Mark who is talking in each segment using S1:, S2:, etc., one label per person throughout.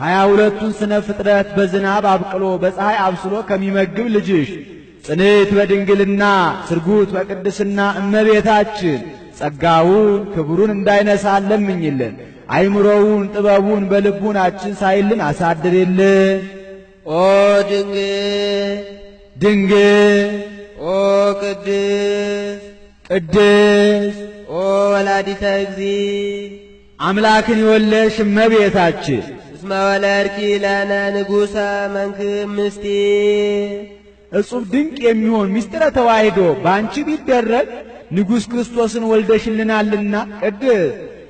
S1: 22ቱን ስነ ፍጥረት በዝናብ አብቅሎ በፀሐይ አብስሎ ከሚመግብ ልጅሽ ጽንዕት በድንግልና ስርጉት በቅድስና እመቤታችን ጸጋውን ክብሩን እንዳይነሳን ለምኝልን። አይምሮውን ጥበቡን በልቡናችን ሳይልን አሳድርልን።
S2: ኦ ድንግል
S1: ድንግል
S2: ኦ ቅድስ
S1: ቅድስ
S2: ኦ ወላዲተ እግዚእ
S1: አምላክን የወለድሽ እመቤታችን
S2: እስመ ወለድኪ ለነ ንጉሠ መንክር ምስጢር
S1: እጹብ ድንቅ የሚሆን ምስጢረ ተዋሕዶ በአንቺ ቢደረግ ንጉሥ ክርስቶስን ወልደሽልናልና ቅድስ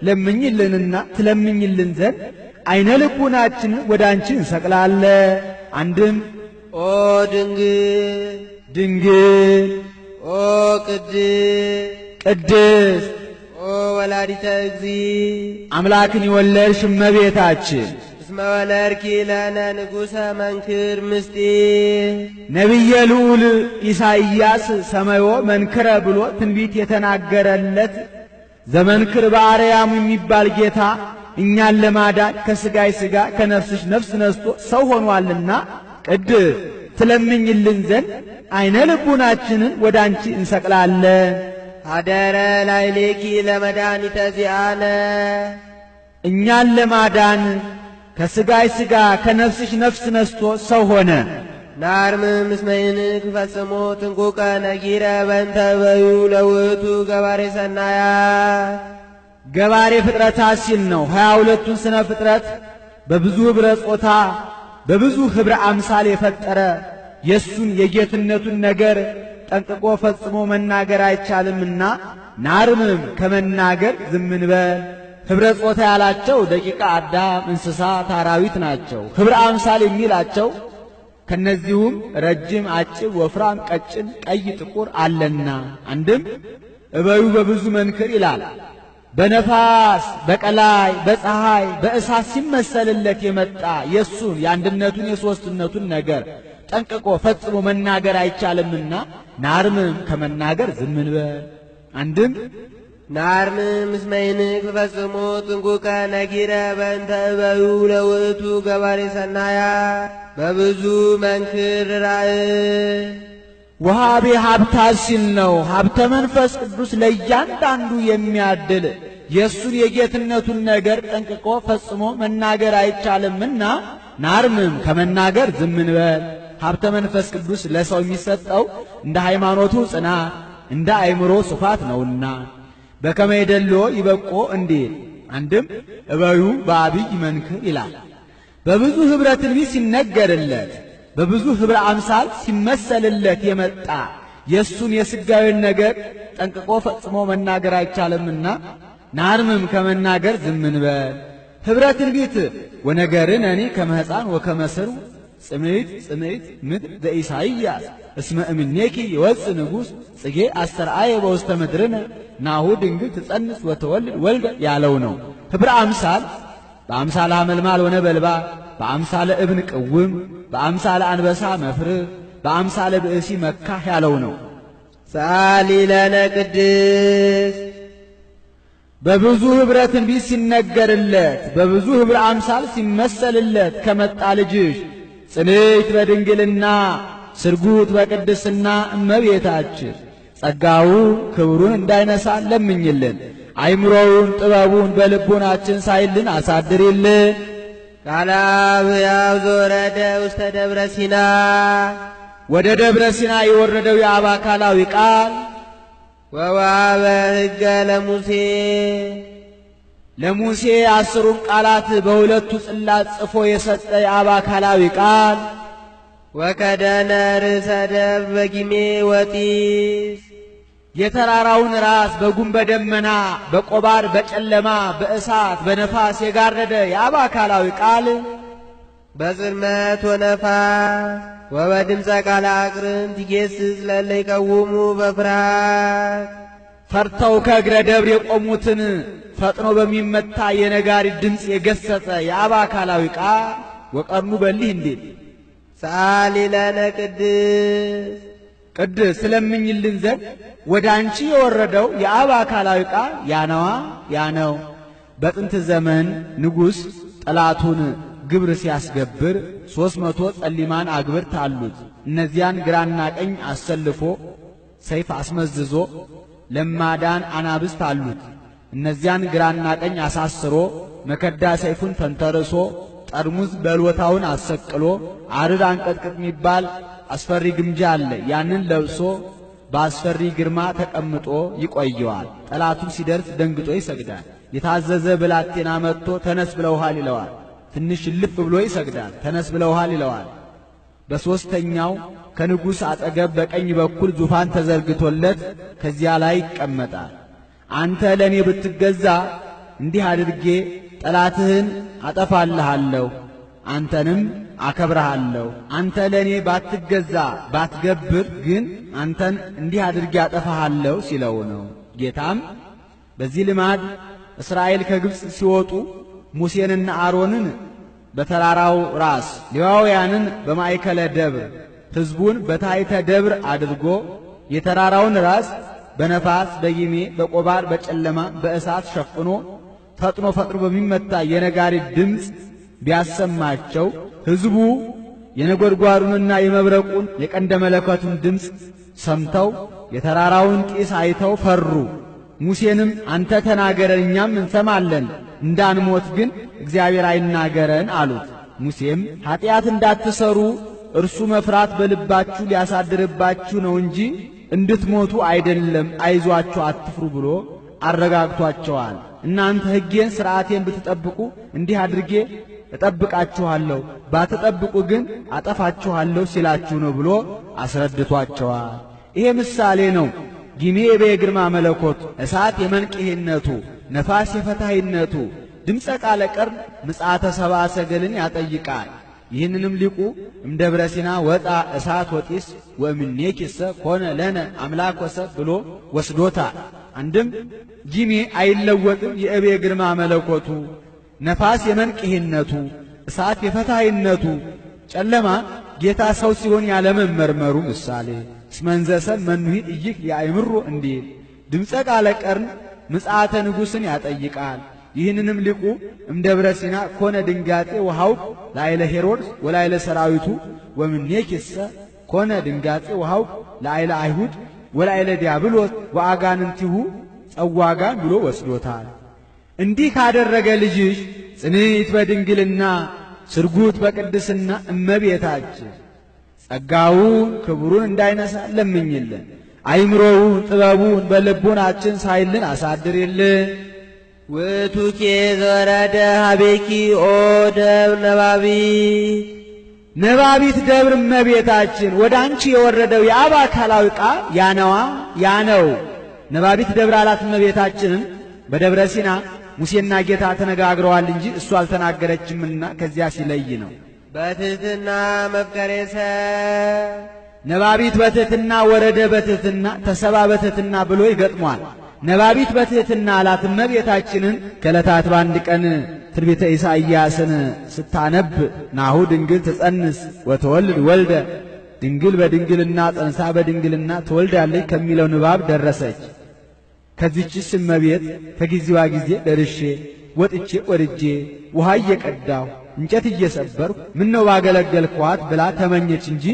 S1: ለምኝልንና ትለምኝልን ዘንድ አይነ ልቡናችንን ወደ አንቺ እንሰቅላለን። አንድም
S2: ኦ ድንግል
S1: ድንግል
S2: ኦ ቅድስ
S1: ቅድስ
S2: ኦ ወላዲተ እግዚእ
S1: አምላክን የወለድሽ እመቤታችን
S2: እስመ ወለድኪ ለነ ንጉሠ መንክር ምስጢር
S1: ነቢየ ልዑል ኢሳይያስ ሰማዮ መንክረ ብሎ ትንቢት የተናገረለት ዘመንክር በአርያሙ የሚባል ጌታ እኛን ለማዳን ከሥጋይ ሥጋ ከነፍስሽ ነፍስ ነስቶ ሰው ሆኗልና ቅድስ ትለምኝልን ዘንድ አይነ ልቡናችንን ወደ አንቺ እንሰቅላለን።
S2: ሀደረ ላዕሌኪ ለመድኃኒተ ዚአነ
S1: እኛን ለማዳን ከሥጋይ ሥጋ ከነፍስሽ ነፍስ ነስቶ ሰው ሆነ።
S2: ናርምም እስመ ይንክ ፈጽሞ ጥንቁቀ ነጊረ በእንተ በዩ ለውእቱ ገባሬ ሰናያት
S1: ገባሬ ፍጥረታት ሲል ነው። 22ቱን ስነ ፍጥረት በብዙ ኅብረ ጾታ በብዙ ኅብረ አምሳል የፈጠረ የእሱን የጌትነቱን ነገር ጠንቅቆ ፈጽሞ መናገር አይቻልምና ናርምም ከመናገር ዝም እንበል። ኅብረ ጾታ ያላቸው ደቂቀ አዳም እንስሳት አራዊት ናቸው። ኅብረ አምሳል የሚላቸው ከነዚሁም ረጅም አጭር ወፍራም ቀጭን ቀይ ጥቁር አለና አንድም እበዩ በብዙ መንክር ይላል። በነፋስ በቀላይ በፀሐይ በእሳት ሲመሰልለት የመጣ የሱን የአንድነቱን የሦስትነቱን ነገር ጠንቅቆ ፈጽሞ መናገር አይቻልምና ናርምም ከመናገር ዝም እንበል። አንድም
S2: ናርምም እስመ ይንክ ፈጽሞ ጥንቁቀ ነጊረ በእንተ እበዩ ለውእቱ ገባሬ ሰናያት በብዙ መንክር ራእይ
S1: ወሃቤ ሀብታት ሲል ነው። ሀብተ መንፈስ ቅዱስ ለእያንዳንዱ የሚያድል የእሱን የጌትነቱን ነገር ጠንቅቆ ፈጽሞ መናገር አይቻልምና ናርምም ከመናገር ዝም እንበል። ሀብተ መንፈስ ቅዱስ ለሰው የሚሰጠው እንደ ሃይማኖቱ ጽናት እንደ አእምሮ ስፋት ነውና በከመ ይደልዎ ይበቆ እንዲል። አንድም እበዩ በአብይ መንክር ይላል። በብዙ ኅብረ ትንቢት ሲነገርለት በብዙ ኅብረ አምሳል ሲመሰልለት የመጣ የእሱን የሥጋዊን ነገር ጠንቅቆ ፈጽሞ መናገር አይቻልምና ናርምም ከመናገር ዝም እንበል። ኅብረ ትንቢት ወነገርነኒ ከመ ሕፃን ወከመ ሥሩ ጽምዕት ጽምዕት ምድር ዘኢሳይያስ እስመ እምኔኪ ይወፅእ ንጉሥ ጽጌ አስተርአየ በውስተ ምድርነ ናሁ ድንግል ትጸንስ ወተወልድ ወልደ ያለው ነው። ኅብረ አምሳል በአምሳለ ሐመልማል ወነበልባል በአምሳለ እብን ቅውም በአምሳለ አንበሳ መፍርህ በአምሳለ ብእሲ መካህ ያለው ነው።
S2: ሰአሊ ለነ ቅድስ
S1: በብዙ ኅብረ ትንቢት ሲነገርለት በብዙ ኅብረ አምሳል ሲመሰልለት ከመጣ ልጅሽ ጽንዕት በድንግልና ስርጉት በቅድስና እመቤታችን ጸጋውን ክብሩን እንዳይነሳን ለምኝልን። አይምሮውን ጥበቡን በልቡናችን ሳይልን አሳድሪልን።
S2: ቃለ አብ ሕያው ዘወረደ ውስተ ደብረ ሲና
S1: ወደ ደብረ ሲና የወረደው የአብ አካላዊ ቃል
S2: ወወሀበ ሕገ ለሙሴ
S1: ለሙሴ 10ሩን ቃላት በሁለቱ ጽላት ጽፎ የሰጠ የአብ አካላዊ ቃል
S2: ወከደነ ርእሰ ደብር በጊሜ ወጢስ
S1: የተራራውን ራስ በጉም በደመና በቆባር በጨለማ በእሳት በነፋስ የጋረደ የአብ አካላዊ ቃል
S2: በጽልመት ወነፋስ ወበድምፀ ቃለ አቅርንት ይጌስስ ለእለ ይቀውሙ በፍርሃት
S1: ፈርተው ከእግረ ደብር የቆሙትን ፈጥኖ በሚመታ የነጋሪት ድምፅ የገሰጸ የአብ አካላዊ ቃል ወቀርኑ በሊህ እንዴት
S2: ሰአሊ ለነ ቅድስ
S1: ቅድስ ስለምኝልን ዘንድ ወደ አንቺ የወረደው የአብ አካላዊ ቃል ያነዋ ያነው በጥንት ዘመን ንጉሥ ጠላቱን ግብር ሲያስገብር 300 ጸሊማን አግብርት አሉት። እነዚያን ግራና ቀኝ አሰልፎ ሰይፍ አስመዝዞ ለማዳን አናብስት አሉት። እነዚያን ግራና ቀኝ አሳስሮ መከዳ ሰይፉን ተንተርሶ ጠርሙዝ በልወታውን አሰቅሎ አርድ አንቀጥቅጥ የሚባል አስፈሪ ግምጃ አለ። ያንን ለብሶ በአስፈሪ ግርማ ተቀምጦ ይቆየዋል። ጠላቱ ሲደርስ ደንግጦ ይሰግዳል። የታዘዘ ብላቴና መጥቶ ተነስ ብለውሃል ይለዋል። ትንሽ ልፍ ብሎ ይሰግዳል። ተነስ ብለውሃል ይለዋል። በሦስተኛው ከንጉሥ አጠገብ በቀኝ በኩል ዙፋን ተዘርግቶለት ከዚያ ላይ ይቀመጣል። አንተ ለእኔ ብትገዛ እንዲህ አድርጌ ጠላትህን አጠፋልሃለሁ፣ አንተንም አከብረሃለሁ። አንተ ለእኔ ባትገዛ ባትገብር ግን አንተን እንዲህ አድርጌ አጠፋሃለሁ ሲለው ነው። ጌታም በዚህ ልማድ እስራኤል ከግብፅ ሲወጡ ሙሴንና አሮንን በተራራው ራስ ሌዋውያንን በማእከለ ደብር ሕዝቡን በታሕተ ደብር አድርጎ የተራራውን ራስ በነፋስ በጊሜ በቆባር በጨለማ በእሳት ሸፍኖ ፈጥኖ በሚመታ የነጋሪት ድምፅ ቢያሰማቸው ሕዝቡ የነጎድጓዱንና የመብረቁን የቀንደ መለከቱን ድምፅ ሰምተው የተራራውን ጢስ አይተው ፈሩ። ሙሴንም አንተ ተናገረን እኛም እንሰማለን፣ እንዳንሞት ግን እግዚአብሔር አይናገረን አሉት። ሙሴም ኀጢአት እንዳትሰሩ እርሱ መፍራት በልባችሁ ሊያሳድርባችሁ ነው እንጂ እንድትሞቱ አይደለም፣ አይዟችሁ አትፍሩ ብሎ አረጋግቷቸዋል። እናንተ ሕጌን ሥርዓቴን ብትጠብቁ እንዲህ አድርጌ እጠብቃችኋለሁ፣ ባትጠብቁ ግን አጠፋችኋለሁ ሲላችሁ ነው ብሎ አስረድቷቸዋል። ይሄ ምሳሌ ነው። ጊሜ የግርማ መለኮት፣ እሳት የመንቅሄነቱ፣ ነፋስ የፈታሂነቱ፣ ድምፀ ቃለ ቀርን ምጽአተ ሰብአ ሰገልን ያጠይቃል። ይህንንም ሊቁ እምደብረ ሲና ወጣ እሳት ወጢስ ወእምኔኪሰ ኮነ ለነ አምላክ ወሰብ ብሎ ወስዶታል። አንድም ጊሜ አይለወጥም የእቤ ግርማ መለኮቱ፣ ነፋስ የመንቅሄነቱ፣ እሳት የፈታሂነቱ፣ ጨለማ ጌታ ሰው ሲሆን ያለመመርመሩ ምሳሌ እስመንዘሰብ መኑሂድ እይክ ያእምሮ እንዲል ድምፀ ቃለ ቀርን ምጽአተ ንጉሥን ያጠይቃል። ይህንንም ሊቁ እምደብረ ሲና ኮነ ድንጋጤ ወሐውክ ላይለ ሄሮድስ ወላይለ ሰራዊቱ ወምኔኪሰ ኮነ ድንጋጤ ወሐውክ ላይለ አይሁድ ወላይለ ዲያብሎስ ወአጋንንቲሁ ጸዋጋን ብሎ ወስዶታል። እንዲህ ካደረገ ልጅሽ ጽንዕት በድንግልና ስርጉት በቅድስና እመቤታችን ጸጋውን ክብሩን እንዳይነሳ ለምኝልን። አይምሮውን ጥበቡን በልቦናችን ሳይልን አሳድርልን።
S2: ውእቱኬ ዘወረደ ሀቤኪ ኦ ደብር
S1: ነባቢት ደብር እመቤታችን ወደ አንቺ የወረደው የአብ አካላዊ ቃል ያነው ነባቢት ደብር አላት እመቤታችንን። በደብረ ሲና ሙሴና ጌታ ተነጋግረዋል እንጂ እሱ አልተናገረችምና ከዚያ ሲለይ ነው።
S2: በትሕትና መፍቀሬሰ
S1: ነባቢት በትሕትና ወረደ በትሕትና ተሰባ በትሕትና ብሎ ይገጥሟል። ነባቢት በትሕትና አላት እመቤታችንን። ከዕለታት በአንድ ቀን ትንቢተ ኢሳይያስን ስታነብ ናሁ ድንግል ትጸንስ ወተወልድ ወልደ፣ ድንግል በድንግልና ጸንሳ በድንግልና ትወልዳለች ከሚለው ንባብ ደረሰች። ከዚህችስ እመቤት ከጊዜዋ ጊዜ ደርሼ ወጥቼ ወርጄ ውሃ እየቀዳሁ እንጨት እየሰበርኩ ምነው ባገለገልኳት ብላ ተመኘች እንጂ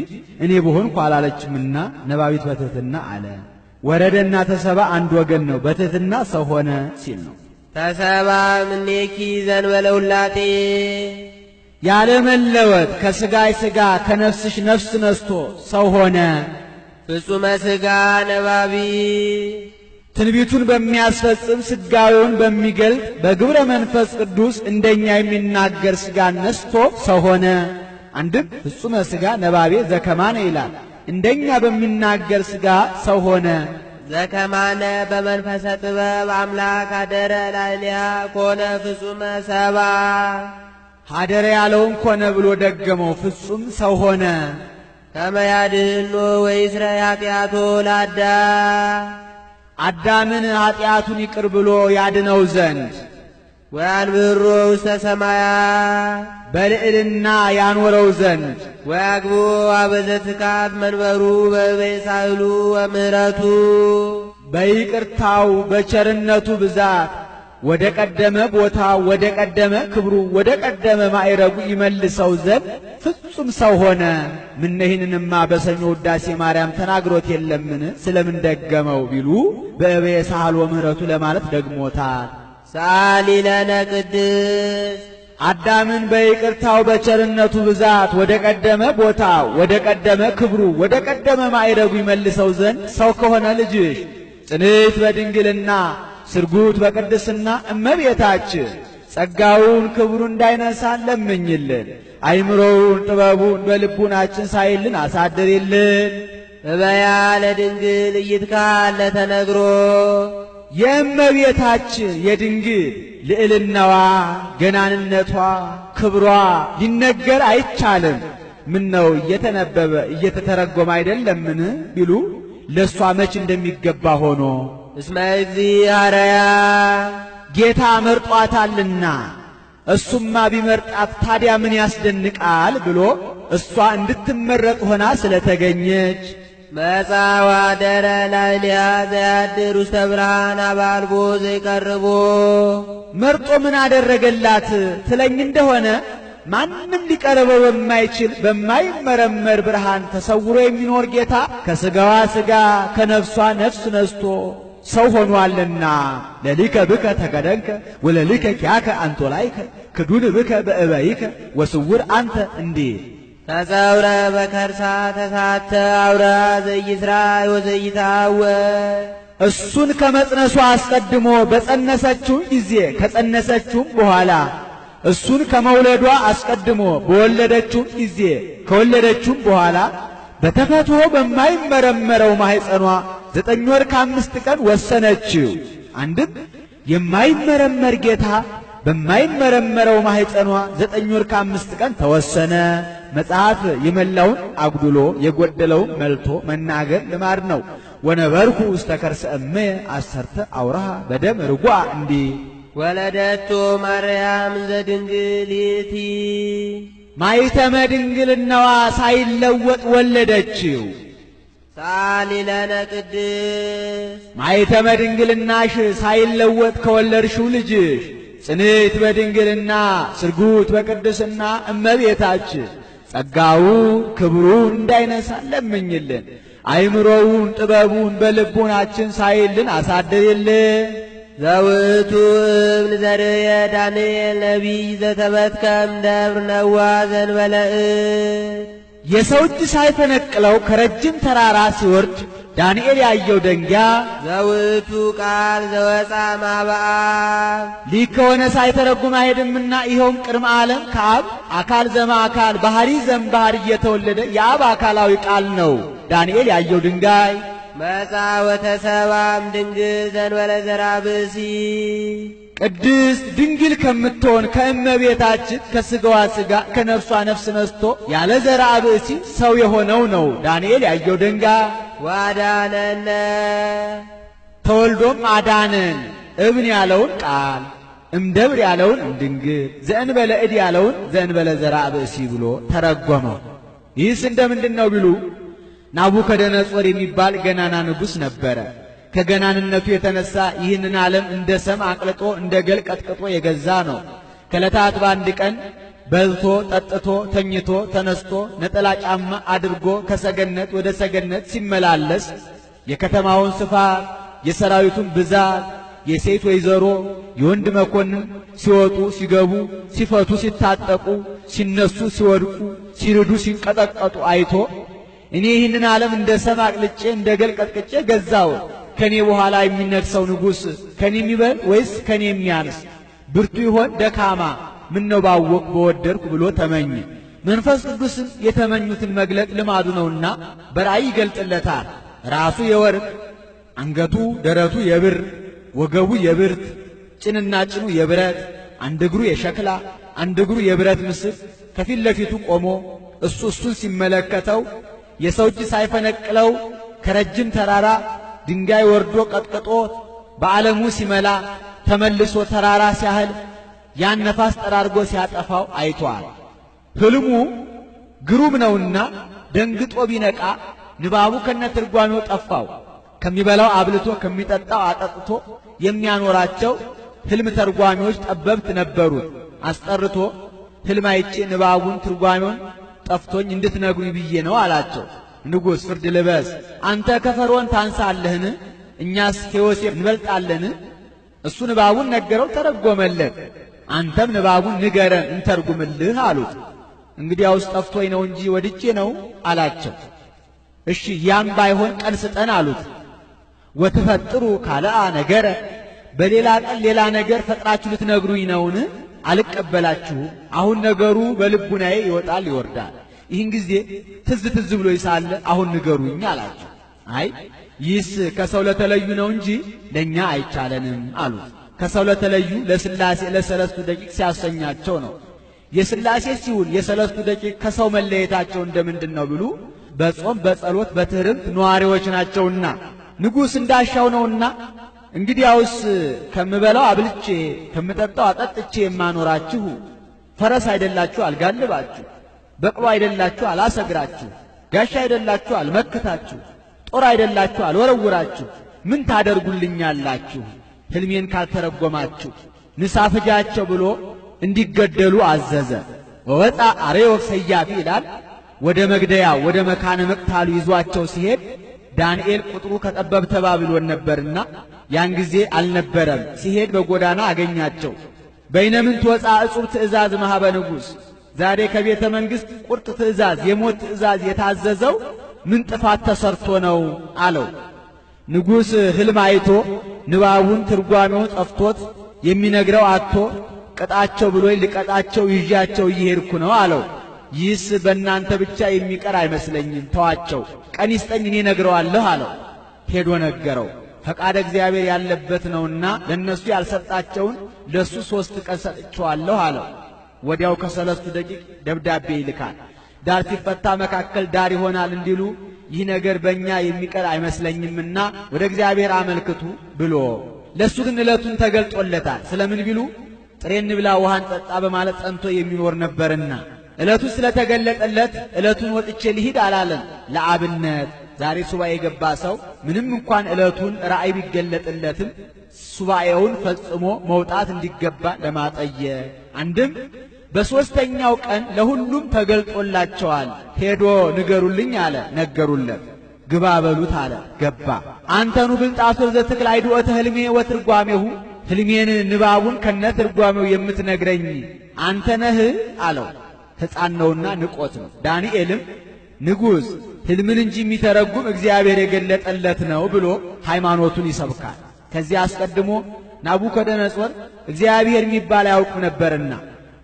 S1: እኔ ብሆንኩ አላለችምና ነባቢት በትሕትና አለ። ወረደና ተሰባ አንድ ወገን ነው። በትሕትና ሰው ሆነ ሲል ነው።
S2: ተሰባ እምኔኪ ዘእንበለ ውላጤ
S1: ያለ መለወጥ ከሥጋይ ሥጋ ከነፍስሽ ነፍስ ነስቶ ሰው ሆነ።
S2: ፍጹመ ሥጋ ነባቢ
S1: ትንቢቱን በሚያስፈጽም ሥጋዌውን በሚገልጥ በግብረ መንፈስ ቅዱስ እንደኛ የሚናገር ሥጋን ነስቶ ሰው ሆነ። አንድም ፍጹመ ሥጋ ነባቤ ዘከማነ ይላል። እንደኛ በሚናገር ሥጋ ሰው ሆነ።
S2: ዘከማነ በመንፈሰ ጥበብ አምላክ አደረ ላዕሌሃ ኮነ ፍጹመ ሰባ
S1: ሀደረ ያለውን ኮነ ብሎ ደገመው። ፍጹም ሰው ሆነ።
S2: ከመ ያድኅኖ ወይስረይ ኃጢአቶ
S1: አዳምን ኃጢአቱን ይቅር ብሎ ያድነው ዘንድ
S2: ወያንብሮ ውስተ ሰማያት
S1: በልዕልና ያኖረው ዘንድ
S2: ወያግቦ አበዘትካት መንበሩ በቤሳህሉ ወምህረቱ
S1: በይቅርታው በቸርነቱ ብዛት ወደ ቀደመ ቦታ ወደ ቀደመ ክብሩ ወደ ቀደመ ማዕረጉ ይመልሰው ዘንድ ፍጹም ሰው ሆነ። ምን ይህንንማ በሰኞ ውዳሴ ማርያም ተናግሮት የለምን? ስለምን ደገመው ቢሉ በእበየ ሳህል ወምህረቱ ለማለት ደግሞታል።
S2: ሳሊ ለነ ቅድስት
S1: አዳምን በይቅርታው በቸርነቱ ብዛት ወደ ቀደመ ቦታ ወደ ቀደመ ክብሩ ወደ ቀደመ ማዕረጉ ይመልሰው ዘንድ ሰው ከሆነ ልጅሽ ጽንዕት በድንግልና ስርጉት በቅድስና እመቤታችን ጸጋውን ክብሩን እንዳይነሳን ለምኝልን። አይምሮውን ጥበቡን በልቡናችን ሳይልን አሳድሪልን።
S2: እበያ ለድንግል እይትካል ለተነግሮ
S1: የእመቤታችን የድንግል ልዕልናዋ ገናንነቷ ክብሯ ሊነገር አይቻልም። ምን ነው እየተነበበ እየተተረጎመ አይደለምን ቢሉ ለሷ መች እንደሚገባ ሆኖ
S2: እስመ እግዚአርያ
S1: ጌታ መርጧታልና እሱማ ቢመርጣት ታዲያ ምን ያስደንቃል ብሎ እሷ እንድትመረጥ ሆና ስለተገኘች
S2: መጻዋ ደረ ላዕሌሃ ዘያድር ውስተ ብርሃን አባልቦ ዘይቀርቦ
S1: መርጦ ምን አደረገላት ትለኝ እንደሆነ ማንም ሊቀርበው በማይችል በማይመረመር ብርሃን ተሰውሮ የሚኖር ጌታ ከሥጋዋ ሥጋ ከነፍሷ ነፍስ ነስቶ ሰው ሆኗልና ለሊከ ብከ ተከደንከ ወለሊከ ኪያከ አንቶላይከ ክዱን ብከ በእበይከ ወስውር አንተ እንዲህ
S2: ተጸውረ በከርሳ ተሳተ አውራ ዘይስራ ወዘይታወር
S1: እሱን ከመጽነሷ አስቀድሞ በጸነሰችው ጊዜ ከጸነሰችውም በኋላ እሱን ከመውለዷ አስቀድሞ በወለደችው ጊዜ ከወለደችውም በኋላ በተፈጥሮ በማይመረመረው ማኅፀኗ 9 ወር ከ5 ቀን ወሰነችው። አንድም የማይመረመር ጌታ በማይመረመረው ማኅፀኗ 9 ወር ከ5 ቀን ተወሰነ። መጽሐፍ የመላውን አጉድሎ የጎደለውን መልቶ መናገር ልማድ ነው። ወነበርኩ ውስተ ከርሰ እምየ 10 አውራሃ በደም ርጓ እንዲህ
S2: ወለደቶ ማርያም ዘድንግሊቲ
S1: ማኅተመ ድንግልናዋ ሳይለወጥ ወለደችው።
S2: ሳሊ ለነ ቅድስት
S1: ማኅተመ ድንግልናሽ ሳይለወጥ ከወለድሽው ልጅሽ ጽንዕት በድንግልና ስርጉት በቅድስና እመቤታችን ጸጋውን ክብሩን እንዳይነሳን ለምኝልን። አይምሮውን ጥበቡን በልቡናችን ሳይልን አሳድሪልን።
S2: ዘውቱ እብል ዘርየ ዳንኤል ነቢይ ዘተበትከም ደብር ነዋ ዘንበለ
S1: የሰው እጅ ሳይፈነቅለው ከረጅም ተራራ ሲወርድ ዳንኤል ያየው ደንጊያ
S2: ዘውቱ ቃል ዘወፃ ማበአብ
S1: ሊክ ከሆነ ሳይተረጉም አይሄድምና ይኸውም ቅድመ ዓለም ከአብ አካል ዘማ አካል ባህሪ ዘም ባህሪ እየተወለደ የአብ አካላዊ ቃል ነው። ዳንኤል ያየው ድንጋይ
S2: መጻ ወተሰባም ድንግል ዘንበለ ዘራ ብእሲ
S1: ቅድስት ድንግል ከምትሆን ከእመቤታችን ከሥጋዋ ሥጋ ከነፍሷ ነፍስ ነስቶ ያለ ዘራ ብእሲ ሰው የሆነው ነው። ዳንኤል ያየው ድንጋይ
S2: ዋዳነነ
S1: ተወልዶም አዳነን። እብን ያለውን ቃል እምደብር ያለውን እምድንግል ዘእንበለ እድ ያለውን ዘእንበለ ዘራ ብእሲ ብሎ ተረጎመው። ይህስ እንደምንድን ነው ቢሉ ናቡከደነጾር የሚባል ገናና ንጉሥ ነበረ። ከገናንነቱ የተነሳ ይህንን ዓለም እንደ ሰም አቅልጦ እንደ ገል ቀጥቅጦ የገዛ ነው። ከዕለታት በአንድ ቀን በልቶ ጠጥቶ ተኝቶ ተነስቶ ነጠላ ጫማ አድርጎ ከሰገነት ወደ ሰገነት ሲመላለስ የከተማውን ስፋት የሰራዊቱን ብዛት የሴት ወይዘሮ የወንድ መኮንን ሲወጡ ሲገቡ ሲፈቱ ሲታጠቁ ሲነሱ ሲወድቁ ሲርዱ ሲንቀጠቀጡ አይቶ እኔ ይህንን ዓለም እንደ ሰም አቅልጬ እንደ ገል ቀጥቅጬ ገዛው። ከኔ በኋላ የሚነግሰው ንጉሥ ከኔ የሚበልጥ ወይስ ከኔ የሚያንስ? ብርቱ ይሆን ደካማ? ምን ነው ባወቅ በወደድኩ ብሎ ተመኘ። መንፈስ ቅዱስም የተመኙትን መግለጥ ልማዱ ነውና በራእይ ይገልጥለታል። ራሱ የወርቅ አንገቱ ደረቱ የብር ወገቡ የብርት ጭንና ጭኑ የብረት አንድ እግሩ የሸክላ አንድ እግሩ የብረት ምስል ከፊት ለፊቱ ቆሞ እሱን ሲመለከተው የሰው እጅ ሳይፈነቅለው ከረጅም ተራራ ድንጋይ ወርዶ ቀጥቅጦ በዓለሙ ሲመላ ተመልሶ ተራራ ሲያህል ያን ነፋስ ጠራርጎ ሲያጠፋው አይቷል። ሕልሙ ግሩም ነውና ደንግጦ ቢነቃ ንባቡ ከነትርጓሜው ጠፋው። ከሚበላው አብልቶ ከሚጠጣው አጠጥቶ የሚያኖራቸው ሕልም ተርጓሚዎች ጠበብት ነበሩት። አስጠርቶ ሕልም አይቼ ንባቡን ትርጓሜውን ጠፍቶኝ እንድትነግሩኝ ብዬ ነው አላቸው። ንጉሥ ፍርድ ልበስ፣ አንተ ከፈርዖን ታንሳለህን? እኛስ ከዮሴፍ እንበልጣለን? እሱ ንባቡን ነገረው፣ ተረጎመለት። አንተም ንባቡን ንገረን እንተርጉምልህ አሉት። እንግዲያውስ ጠፍቶኝ ነው እንጂ ወድጄ ነው አላቸው። እሺ ያም ባይሆን ቀን ስጠን አሉት። ወትፈጥሩ ካልአ ነገረ፣ በሌላ ቀን ሌላ ነገር ፈጥራችሁ ልትነግሩኝ ነውን? አልቀበላችሁም። አሁን ነገሩ በልቡናዬ ይወጣል ይወርዳል። ይህን ጊዜ ትዝ ብሎ ይሳለ አሁን ንገሩኝ አላቸው። አይ ይህስ ከሰው ለተለዩ ነው እንጂ ለኛ አይቻለንም አሉት። ከሰው ለተለዩ ለሥላሴ ለሰለስቱ ደቂቅ ሲያሰኛቸው ነው። የሥላሴ ሲውል የሰለስቱ ደቂቅ ከሰው መለየታቸው እንደምንድን ነው ቢሉ በጾም በጸሎት በትህርምት ነዋሪዎች ናቸውና ንጉሥ እንዳሻው ነውና እንግዲያውስ ከምበላው አብልቼ ከምጠጣው አጠጥቼ የማኖራችሁ ፈረስ አይደላችሁ አልጋልባችሁ፣ በቅሎ አይደላችሁ አላሰግራችሁ፣ ጋሻ አይደላችሁ አልመክታችሁ፣ ጦር አይደላችሁ አልወረውራችሁ፣ ምን ታደርጉልኛላችሁ ሕልሜን ካልተረጎማችሁ? ንሳ ፍጃቸው ብሎ እንዲገደሉ አዘዘ። ወወጣ አርዮክ ሰያፊ ይላል። ወደ መግደያ ወደ መካነ መቅታሉ ይዟቸው ሲሄድ ዳንኤል ቁጥሩ ከጠበብተ ባቢሎን ነበርና ያን ጊዜ አልነበረም። ሲሄድ በጎዳና አገኛቸው። በይነምንት ወፃ እጹብ ትእዛዝ ማኅበ ንጉሥ፣ ዛሬ ከቤተ መንግሥት ቁርጥ ትእዛዝ የሞት ትእዛዝ የታዘዘው ምን ጥፋት ተሰርቶ ነው አለው። ንጉሥ ሕልም አይቶ ንባቡን ትርጓሜውን ጠፍቶት የሚነግረው አጥቶ ቅጣቸው ብሎኝ ልቀጣቸው ይዣቸው እየሄድኩ ነው አለው። ይህስ በእናንተ ብቻ የሚቀር አይመስለኝም፣ ተዋቸው፣ ቀን ይስጠኝ እኔ ነግረዋለሁ አለው። ሄዶ ነገረው። ፈቃደ እግዚአብሔር ያለበት ነውና ለነሱ ያልሰጣቸውን ለሱ 3 ቀን ሰጥቼዋለሁ አለው። ወዲያው ከሰለስቱ ደቂቅ ደብዳቤ ይልካል። ዳር ሲፈታ መካከል ዳር ይሆናል እንዲሉ ይህ ነገር በእኛ የሚቀር አይመስለኝምና ወደ እግዚአብሔር አመልክቱ ብሎ ለሱ ግን ዕለቱን ተገልጦለታል። ስለምን ቢሉ ጥሬ እንብላ ውሃን ጠጣ በማለት ጸንቶ የሚኖር ነበርና ዕለቱ ስለተገለጠለት ዕለቱን ወጥቼ ልሂድ አላለም። ለአብነት ዛሬ ሱባኤ የገባ ሰው ምንም እንኳን ዕለቱን ራእይ ቢገለጥለትም ሱባኤውን ፈጽሞ መውጣት እንዲገባ ለማጠየቅ አንድም በሦስተኛው ቀን ለሁሉም ተገልጦላቸዋል። ሄዶ ንገሩልኝ አለ። ነገሩለት። ግባ በሉት አለ። ገባ። አንተኑ ብልጣሶር ዘትክል አይድኦተ ሕልሜ ወትርጓሜሁ፣ ሕልሜን ንባቡን ከነ ትርጓሜው የምትነግረኝ አንተ ነህ አለው። ሕፃን ነውና ንቆት ነው። ዳንኤልም ንጉሥ ሕልምን እንጂ የሚተረጉም እግዚአብሔር የገለጠለት ነው ብሎ ሃይማኖቱን ይሰብካል። ከዚያ አስቀድሞ ናቡከደነጾር እግዚአብሔር የሚባል አያውቅም ነበርና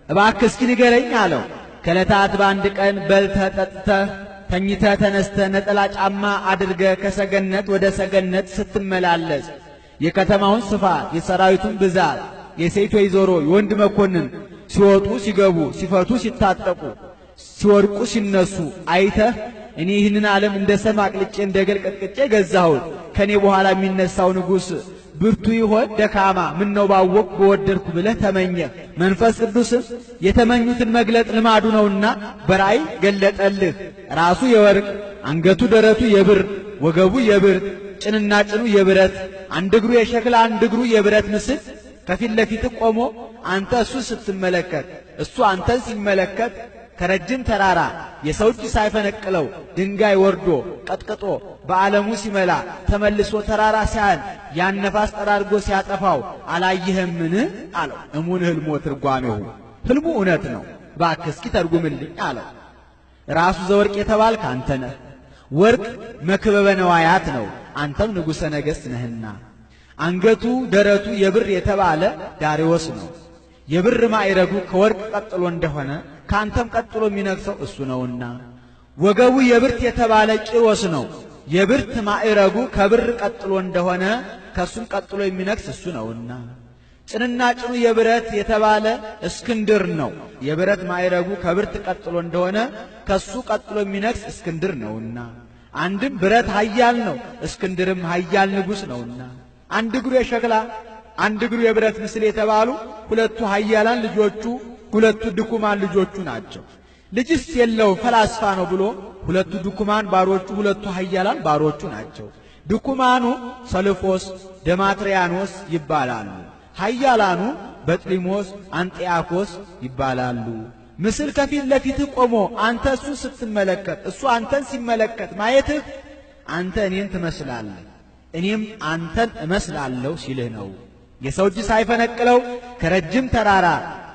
S1: እባክህ እስኪ ንገረኝ አለው። ከዕለታት በአንድ ቀን በልተህ ጠጥተህ ተኝተህ ተነስተህ ነጠላ ጫማ አድርገህ ከሰገነት ወደ ሰገነት ስትመላለስ የከተማውን ስፋት፣ የሰራዊቱን ብዛት፣ የሴት ወይዘሮ የወንድ መኮንን ሲወጡ ሲገቡ፣ ሲፈቱ ሲታጠቁ፣ ሲወድቁ ሲነሱ አይተህ እኔ ይህንን ዓለም እንደ ሰም አቅልጬ እንደ ገል ቀጥቅጬ ገዛሁት፣ ከኔ በኋላ የሚነሳው ንጉሥ ብርቱ ይሆን ደካማ ምን ነው ባወቅ በወደድኩ ብለህ ተመኘህ። መንፈስ ቅዱስም የተመኙትን መግለጥ ልማዱ ነውና በራእይ ገለጠልህ። ራሱ የወርቅ አንገቱ ደረቱ የብር ወገቡ የብር ጭንና ጭኑ የብረት አንድ እግሩ የሸክላ አንድ እግሩ የብረት ምስል ከፊት ለፊት ቆሞ አንተ እሱ ስትመለከት እሱ አንተን ሲመለከት ከረጅም ተራራ የሰው እጅ ሳይፈነቅለው ድንጋይ ወርዶ ቀጥቅጦ በዓለሙ ሲመላ ተመልሶ ተራራ ሲያን ያን ነፋስ ጠራርጎ ሲያጠፋው አላየህምን አለው። እሙን ሕልሞ ትርጓሜሁ፣ ሕልሙ እውነት ነው፣ እባክህ እስኪ ተርጉምልኝ አለው። ራሱ ዘወርቅ የተባልክ አንተ ነህ። ወርቅ መክበበ ነዋያት ነው፣ አንተም ንጉሠ ነገሥት ነህና። አንገቱ ደረቱ የብር የተባለ ዳርዮስ ነው። የብር ማዕረጉ ከወርቅ ቀጥሎ እንደሆነ ካንተም ቀጥሎ የሚነግሰው እሱ ነውና። ወገቡ የብርት የተባለ ቂሮስ ነው። የብርት ማዕረጉ ከብር ቀጥሎ እንደሆነ ከሱም ቀጥሎ የሚነግስ እሱ ነውና። ጭንና ጭኑ የብረት የተባለ እስክንድር ነው። የብረት ማዕረጉ ከብርት ቀጥሎ እንደሆነ ከሱ ቀጥሎ የሚነግስ እስክንድር ነውና። አንድም ብረት ኃያል ነው፣ እስክንድርም ኃያል ንጉሥ ነውና። አንድ እግሩ የሸክላ አንድ እግሩ የብረት ምስል የተባሉ ሁለቱ ኃያላን ልጆቹ ሁለቱ ድኩማን ልጆቹ ናቸው። ልጅስ የለው ፈላስፋ ነው ብሎ ሁለቱ ድኩማን ባሮቹ ሁለቱ ኃያላን ባሮቹ ናቸው። ድኩማኑ ሰልፎስ ደማትሪያኖስ ይባላሉ። ኃያላኑ በጥሊሞስ አንጢያኮስ ይባላሉ። ምስል ከፊት ለፊትህ ቆሞ አንተ እሱን ስትመለከት እሱ አንተን ሲመለከት ማየትህ አንተ እኔን ትመስላለህ እኔም አንተን እመስላለሁ ሲልህ ነው። የሰው እጅ ሳይፈነቅለው ከረጅም ተራራ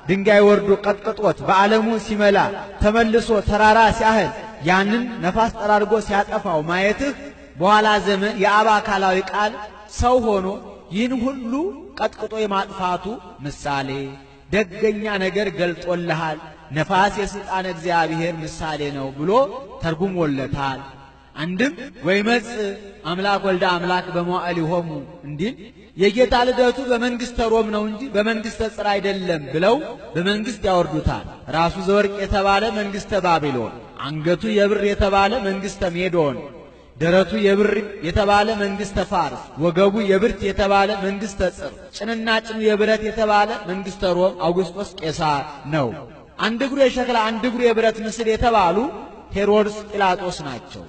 S1: ድንጋይ ወርዶ ቀጥቅጦት በዓለሙ ሲመላ ተመልሶ ተራራ ሲያህል ያንን ነፋስ ጠራርጎ ሲያጠፋው ማየትህ በኋላ ዘመን የአብ አካላዊ ቃል ሰው ሆኖ ይህን ሁሉ ቀጥቅጦ የማጥፋቱ ምሳሌ ደገኛ ነገር ገልጦልሃል፣ ነፋስ የሥልጣን እግዚአብሔር ምሳሌ ነው ብሎ ተርጉሞለታል። አንድም ወይመጽእ አምላክ ወልደ አምላክ በመዋዕሊሆሙ እንዲል የጌታ ልደቱ በመንግሥተ ሮም ነው እንጂ በመንግሥተ ጽር አይደለም ብለው በመንግሥት ያወርዱታል። ራሱ ዘወርቅ የተባለ መንግሥተ ባቢሎን፣ አንገቱ የብር የተባለ መንግሥተ ሜዶን፣ ደረቱ የብር የተባለ መንግሥተ ፋርስ፣ ወገቡ የብርት የተባለ መንግሥተ ጽር፣ ጭንና ጭኑ የብረት የተባለ መንግሥተ ሮም አውግስጦስ ቄሳር ነው። አንድ እግሩ የሸክላ አንድ እግሩ የብረት ምስል የተባሉ ሄሮድስ ጲላጦስ ናቸው።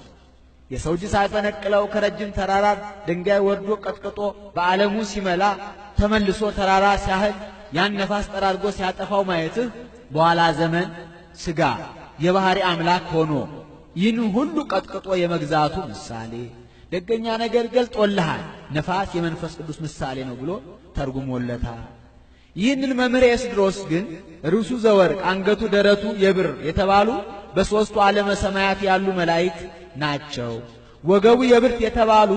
S1: የሰው እጅ ሳይፈነቅለው ከረጅም ተራራ ድንጋይ ወርዶ ቀጥቅጦ በዓለሙ ሲመላ ተመልሶ ተራራ ሲያህል ያን ነፋስ ጠራርጎ ሲያጠፋው ማየትህ በኋላ ዘመን ሥጋ የባሕሪ አምላክ ሆኖ ይህን ሁሉ ቀጥቅጦ የመግዛቱ ምሳሌ ደገኛ ነገር ገልጦልሃል፣ ነፋስ የመንፈስ ቅዱስ ምሳሌ ነው ብሎ ተርጉሞለታል። ይህንን መምህር ኤስድሮስ ግን ርዕሱ ዘወርቅ አንገቱ ደረቱ የብር የተባሉ በሦስቱ ዓለመ ሰማያት ያሉ መላእክት ናቸው። ወገቡ የብርት የተባሉ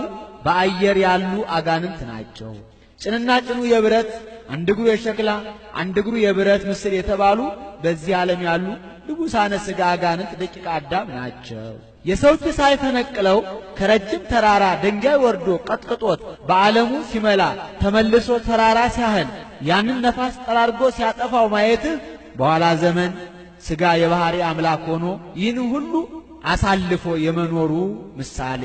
S1: በአየር ያሉ አጋንንት ናቸው። ጭንና ጭኑ የብረት አንድ እግሩ የሸክላ አንድ እግሩ የብረት ምስል የተባሉ በዚህ ዓለም ያሉ ልቡሳነ ሥጋ አጋንንት ደቂቀ አዳም ናቸው። የሰው እጅ ሳይፈነቅለው ከረጅም ተራራ ድንጋይ ወርዶ ቀጥቅጦት በዓለሙ ሲመላ ተመልሶ ተራራ ሲያህል ያንን ነፋስ ጠራርጎ ሲያጠፋው ማየትህ በኋላ ዘመን ሥጋ የባሕሪ አምላክ ሆኖ ይህን ሁሉ አሳልፎ የመኖሩ ምሳሌ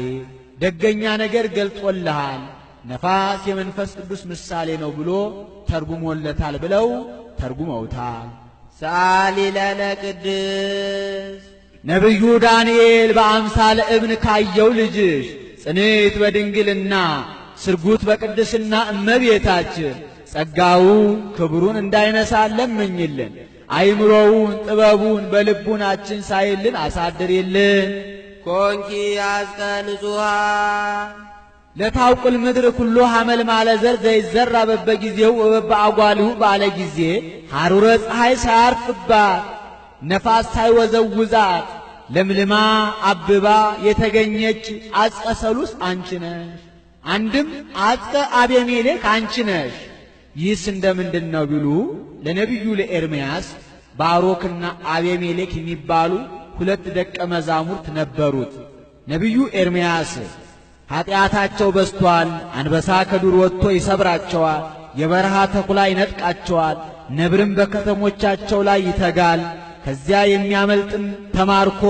S1: ደገኛ ነገር ገልጦልሃል፣ ነፋስ የመንፈስ ቅዱስ ምሳሌ ነው ብሎ ተርጉሞለታል ብለው ተርጉመውታል።
S2: ሰአሊ ለነ ቅድስ
S1: ነቢዩ ዳንኤል በአምሳለ እብን ካየው ልጅሽ ጽንዕት በድንግልና ስርጉት በቅድስና እመቤታችን ጸጋውን ክብሩን እንዳይነሳን ለምኝልን። አይምሮውን ጥበቡን በልቡናችን ሳይልን አሳድሪልን።
S2: ኮንኪ አስቀ ንጹሃ
S1: ለታውቁል ምድር ኩሎ ሐመል ማለ ዘር ዘይዘራ በበጊዜው ወበአጓሊሁ ባለ ጊዜ ሐሩረ ፀሐይ ሳያርፍባት ነፋስ ሳይወዘውዛት ለምልማ አብባ የተገኘች አጽቀ ሰሉስ አንቺ ነሽ። አንድም አጽቀ አቤሜሌክ አንቺ ነሽ። ይህስ እንደምንድን ነው ቢሉ ለነቢዩ ለኤርምያስ ባሮክና አቤሜሌክ የሚባሉ ሁለት ደቀ መዛሙርት ነበሩት። ነቢዩ ኤርምያስ ኃጢአታቸው በስቷል፣ አንበሳ ከዱር ወጥቶ ይሰብራቸዋል፣ የበረሃ ተኩላ ይነጥቃቸዋል፣ ነብርም በከተሞቻቸው ላይ ይተጋል፣ ከዚያ የሚያመልጥም ተማርኮ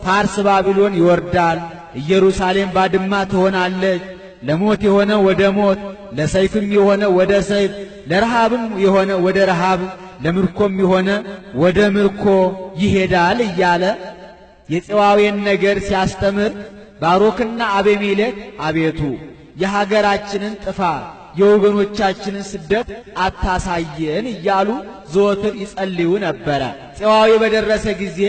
S1: ፋርስ ባቢሎን ይወርዳል፣ ኢየሩሳሌም ባድማ ትሆናለች፣ ለሞት የሆነ ወደ ሞት፣ ለሰይፍም የሆነ ወደ ሰይፍ፣ ለረሃብም የሆነ ወደ ረሃብ፣ ለምርኮም የሆነ ወደ ምርኮ ይሄዳል እያለ የጽዋዌን ነገር ሲያስተምር ባሮክና አቤሜሌክ አቤቱ የሀገራችንን ጥፋት የወገኖቻችንን ስደት አታሳየን እያሉ ዘወትር ይጸልዩ ነበረ። ጽዋዌ በደረሰ ጊዜ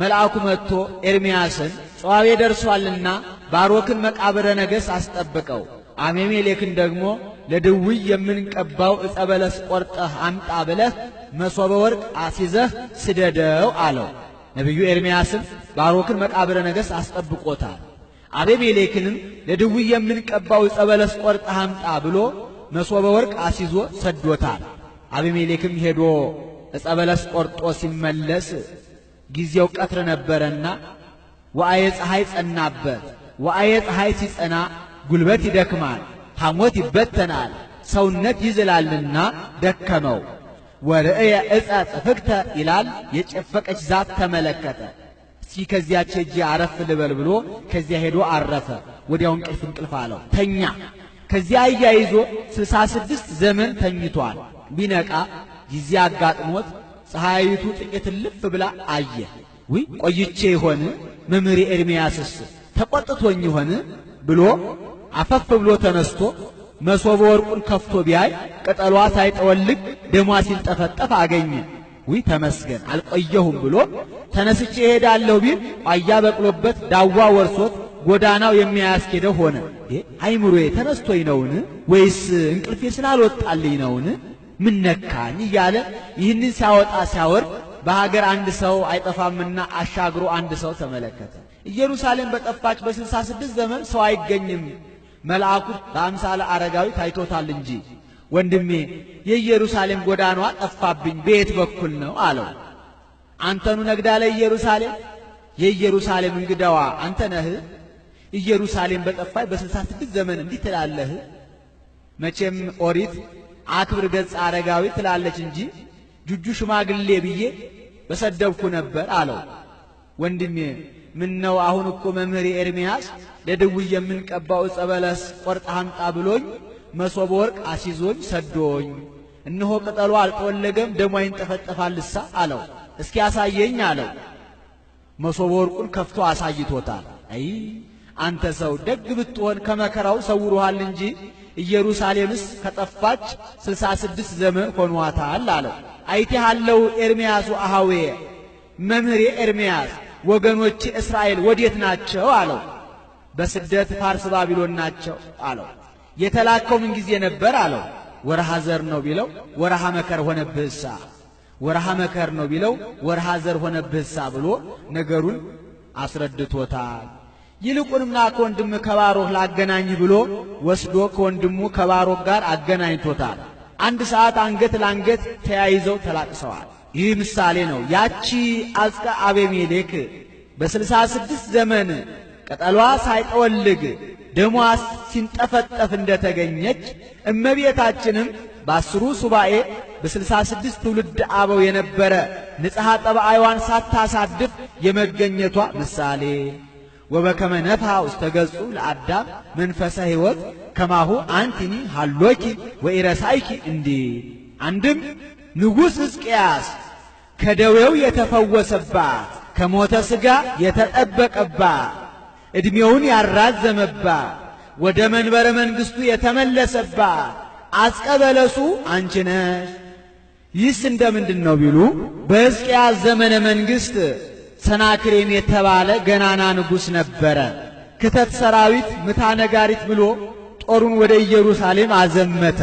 S1: መልአኩ መጥቶ ኤርምያስን ጽዋዌ ደርሷልና ባሮክን መቃብረ ነገሥት አስጠብቀው፣ አቤሜሌክን ደግሞ ለድውይ የምንቀባው ዕፀ በለስ ቆርጠህ አምጣ ብለህ መሶበ ወርቅ አስይዘህ ስደደው አለው። ነቢዩ ኤርምያስም ባሮክን መቃብረ ነገሥት አስጠብቆታል። አቤሜሌክንም ለድውይ የምንቀባው ዕፀ በለስ ቆርጠህ አምጣ ብሎ መሶበ ወርቅ አስይዞ ሰዶታል። አቤሜሌክም ሄዶ ዕፀ በለስ ቆርጦ ሲመለስ ጊዜው ቀትር ነበረና ወአየ ፀሐይ ጸናበት። ወአየ ፀሐይ ሲጸና ጉልበት ይደክማል፣ ሐሞት ይበተናል፣ ሰውነት ይዝላልና ደከመው። ወርእየ ዕፀ ጽፍግተ ይላል፣ የጨፈቀች ዛፍ ተመለከተ። እስኪ ከዚያች ሄጄ አረፍ ልበል ብሎ ከዚያ ሄዶ አረፈ። ወዲያው እንቅልፍ አለው፣ ተኛ። ከዚያ አያይዞ 66 ዘመን ተኝቷል። ቢነቃ ጊዜ አጋጥሞት ፀሐይቱ ጥቂት ልፍ ብላ አየ። ውይ ቆይቼ ይሆን መምህር ኤርምያስስ ተቆጥቶኝ ይሆን ብሎ አፈፍ ብሎ ተነስቶ መሶበ ወርቁን ከፍቶ ቢያይ ቅጠሏ ሳይጠወልግ ደሟ ሲንጠፈጠፍ አገኘ። ውይ ተመስገን አልቆየሁም ብሎ ተነስቼ እሄዳለሁ ቢል ቋያ በቅሎበት ዳዋ ወርሶት ጎዳናው የሚያስኬደው ሆነ። አይምሮዬ ተነስቶኝ ነውን ወይስ እንቅልፌ ስላልወጣልኝ ነውን? ምን ነካኝ እያለ ይህንን ሲያወጣ ሲያወርድ በሀገር አንድ ሰው አይጠፋምና አሻግሮ አንድ ሰው ተመለከተ። ኢየሩሳሌም በጠፋች በ66 ዘመን ሰው አይገኝም፣ መልአኩ በአምሳለ አረጋዊ ታይቶታል እንጂ። ወንድሜ የኢየሩሳሌም ጎዳናዋ ጠፋብኝ፣ በየት በኩል ነው አለው። አንተኑ ነግዳ ለኢየሩሳሌም፣ የኢየሩሳሌም እንግዳዋ አንተ ነህ። ኢየሩሳሌም በጠፋች በ66 ዘመን እንዲህ ትላለህ? መቼም ኦሪት አክብር ገጽ አረጋዊ ትላለች እንጂ ጁጁ ሽማግሌ ብዬ በሰደብኩ ነበር አለው። ወንድሜ ምን ነው አሁን እኮ መምህር ኤርምያስ ለድውይ የምንቀባው ዕፀ በለስ ቆርጠህ አምጣ ብሎኝ መሶበ ወርቅ አሲዞኝ ሰዶኝ፣ እነሆ ቅጠሉ አልጠወለገም ደሟ ይንጠፈጠፋልሳ አለው። እስኪ ያሳየኝ አለው። መሶበ ወርቁን ከፍቶ አሳይቶታል። አይ አንተ ሰው ደግ ብትሆን ከመከራው ሰውሮሃል እንጂ ኢየሩሳሌምስ ከጠፋች 66 ዘመን ሆኗታል አለው። አይቴሃለው ኤርምያሱ አሃዌ መምህሬ ኤርምያስ ወገኖች እስራኤል ወዴት ናቸው አለው። በስደት ፋርስ ባቢሎን ናቸው አለው። የተላከው ምን ጊዜ ነበር አለው። ወርሃ ዘር ነው ቢለው ወርሃ መከር ሆነብህሳ፣ ወርሃ መከር ነው ቢለው ወርሃ ዘር ሆነብህሳ ብሎ ነገሩን አስረድቶታል። ይልቁንም ና ከወንድም ከባሮክ ላገናኝ ብሎ ወስዶ ከወንድሙ ከባሮክ ጋር አገናኝቶታል። አንድ ሰዓት አንገት ለአንገት ተያይዘው ተላቅሰዋል። ይህ ምሳሌ ነው። ያቺ አጽቀ አቤሜሌክ በ66 ዘመን ቅጠሏ ሳይጠወልግ ደሟ ሲንጠፈጠፍ እንደተገኘች እመቤታችንም በ10 ሱባኤ በ66 ትውልድ አበው የነበረ ንጽሐ ጠባይዋን ሳታሳድፍ የመገኘቷ ምሳሌ ወበከመ ነፍሐ ውስተ ገጹ ለአዳም መንፈሰ ሕይወት ከማሁ አንቲኒ ሃሎኪ ወኢረሳይኪ እንዲህ። አንድም ንጉሥ ሕዝቅያስ ከደዌው የተፈወሰባት ከሞተ ሥጋ የተጠበቀባት ዕድሜውን ያራዘመባት ወደ መንበረ መንግሥቱ የተመለሰባት አጽቀ በለሱ አንቺ ነሽ። ይህስ እንደምንድን ነው ቢሉ በሕዝቅያስ ዘመነ መንግሥት ሰናክሬም የተባለ ገናና ንጉሥ ነበረ። ክተት ሰራዊት ምታ ነጋሪት ብሎ ጦሩን ወደ ኢየሩሳሌም አዘመተ።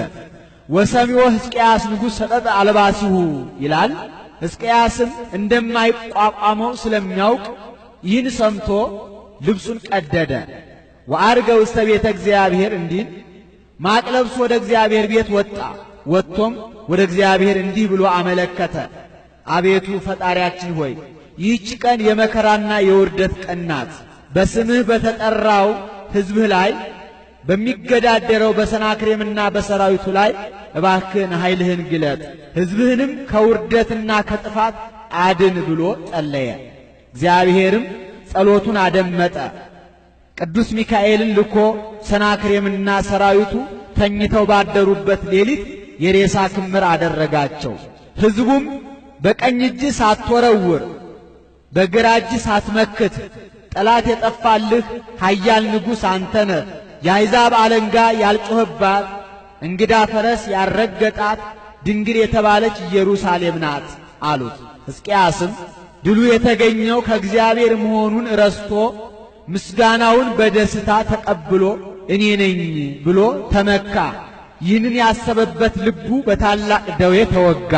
S1: ወሰሚዖ ሕዝቅያስ ንጉሥ ሰጠጠ አልባሲሁ ይላል። ሕዝቅያስም እንደማይቋቋመው ስለሚያውቅ ይህን ሰምቶ ልብሱን ቀደደ። ወአርገ ውስተ ቤተ እግዚአብሔር እንዲል ማቅ ለብሶ ወደ እግዚአብሔር ቤት ወጣ። ወጥቶም ወደ እግዚአብሔር እንዲህ ብሎ አመለከተ። አቤቱ ፈጣሪያችን ሆይ ይህች ቀን የመከራና የውርደት ቀን ናት። በስምህ በተጠራው ሕዝብህ ላይ በሚገዳደረው በሰናክሬምና በሰራዊቱ ላይ እባክህን ኃይልህን ግለጥ፣ ሕዝብህንም ከውርደትና ከጥፋት አድን ብሎ ጸለየ። እግዚአብሔርም ጸሎቱን አደመጠ። ቅዱስ ሚካኤልን ልኮ ሰናክሬምና ሰራዊቱ ተኝተው ባደሩበት ሌሊት የሬሳ ክምር አደረጋቸው። ሕዝቡም በቀኝ እጅ ሳትወረውር በግራ እጅ ሳትመክት ጠላት የጠፋልህ ኃያል ንጉሥ አንተነ፣ የአሕዛብ አለንጋ ያልጮህባት እንግዳ ፈረስ ያልረገጣት ድንግል የተባለች ኢየሩሳሌም ናት አሉት። ሕዝቅያስም ድሉ የተገኘው ከእግዚአብሔር መሆኑን ረስቶ ምስጋናውን በደስታ ተቀብሎ እኔ ነኝ ብሎ ተመካ። ይህንን ያሰበበት ልቡ በታላቅ ደዌ ተወጋ፣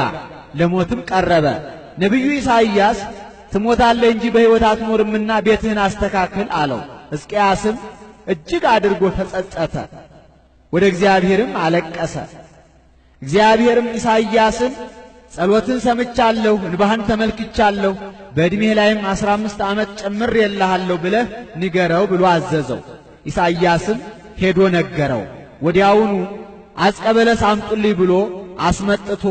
S1: ለሞትም ቀረበ። ነቢዩ ኢሳይያስ ትሞታለህ እንጂ በሕይወት አትኖርምና ቤትህን አስተካክል አለው። ሕዝቅያስም እጅግ አድርጎ ተጸጸተ፣ ወደ እግዚአብሔርም አለቀሰ። እግዚአብሔርም ኢሳይያስን ጸሎትን ሰምቻለሁ፣ እንባህን ተመልክቻለሁ፣ በዕድሜህ ላይም 15 ዓመት ጨምሬልሃለሁ ብለህ ንገረው ብሎ አዘዘው። ኢሳይያስም ሄዶ ነገረው። ወዲያውኑ አጽቀ በለስ አምጡልኝ ብሎ አስመጥቶ